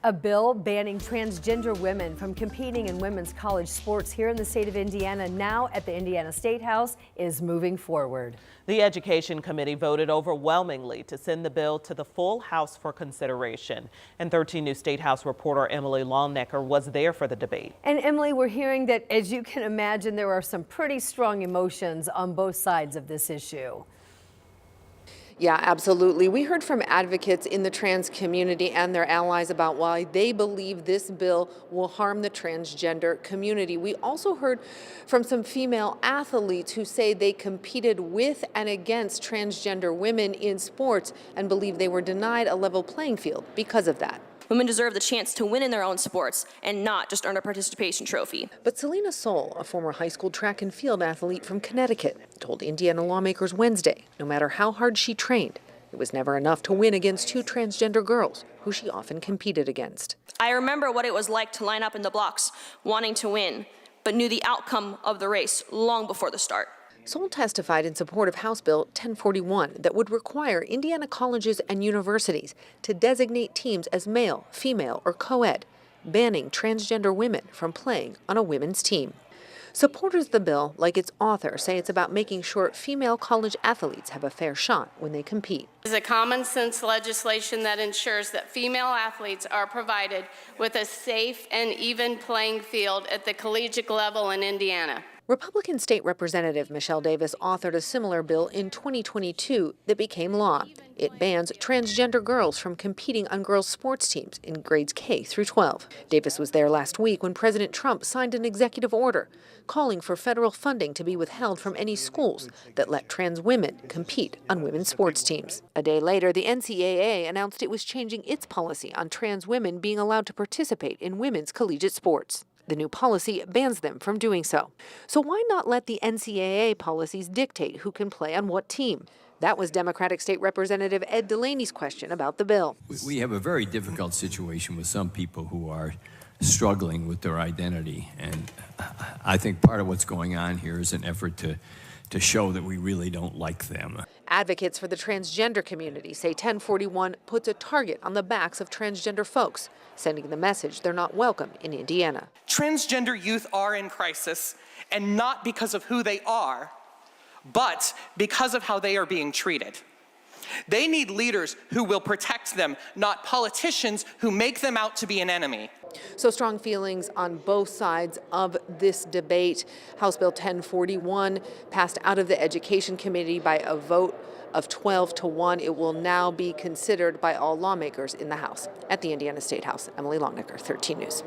A bill banning transgender women from competing in women's college sports here in the state of Indiana, now at the Indiana State House, is moving forward. The Education Committee voted overwhelmingly to send the bill to the full House for consideration. And 13 News State House reporter Emily Longnecker was there for the debate. And Emily, we're hearing that, as you can imagine, there are some pretty strong emotions on both sides of this issue. Yeah, absolutely. We heard from advocates in the trans community and their allies about why they believe this bill will harm the transgender community. We also heard from some female athletes who say they competed with and against transgender women in sports and believe they were denied a level playing field because of that. Women deserve the chance to win in their own sports and not just earn a participation trophy. But Selena Soul, a former high school track and field athlete from Connecticut, told Indiana lawmakers Wednesday, no matter how hard she trained, it was never enough to win against two transgender girls who she often competed against. I remember what it was like to line up in the blocks wanting to win, but knew the outcome of the race long before the start. Soul testified in support of House Bill 1041 that would require Indiana colleges and universities to designate teams as male, female, or co-ed, banning transgender women from playing on a women's team. Supporters of the bill, like its author, say it's about making sure female college athletes have a fair shot when they compete. It's a common sense legislation that ensures that female athletes are provided with a safe and even playing field at the collegiate level in Indiana. Republican State Representative Michell Davis authored a similar bill in 2022 that became law. It bans transgender girls from competing on girls' sports teams in grades K through 12. Davis was there last week when President Trump signed an executive order calling for federal funding to be withheld from any schools that let trans women compete on women's sports teams. A day later, the NCAA announced it was changing its policy on trans women being allowed to participate in women's collegiate sports. The new policy bans them from doing so. So why not let the NCAA policies dictate who can play on what team? That was Democratic State Representative Ed Delaney's question about the bill. We have a very difficult situation with some people who are struggling with their identity. And I think part of what's going on here is an effort to show that we really don't like them. Advocates for the transgender community say 1041 puts a target on the backs of transgender folks, sending the message they're not welcome in Indiana. Transgender youth are in crisis, and not because of who they are, but because of how they are being treated. They need leaders who will protect them, not politicians who make them out to be an enemy. So strong feelings on both sides of this debate. House Bill 1041 passed out of the Education Committee by a vote of 12-1. It will now be considered by all lawmakers in the House. At the Indiana State House, Emily Longnecker, 13 News.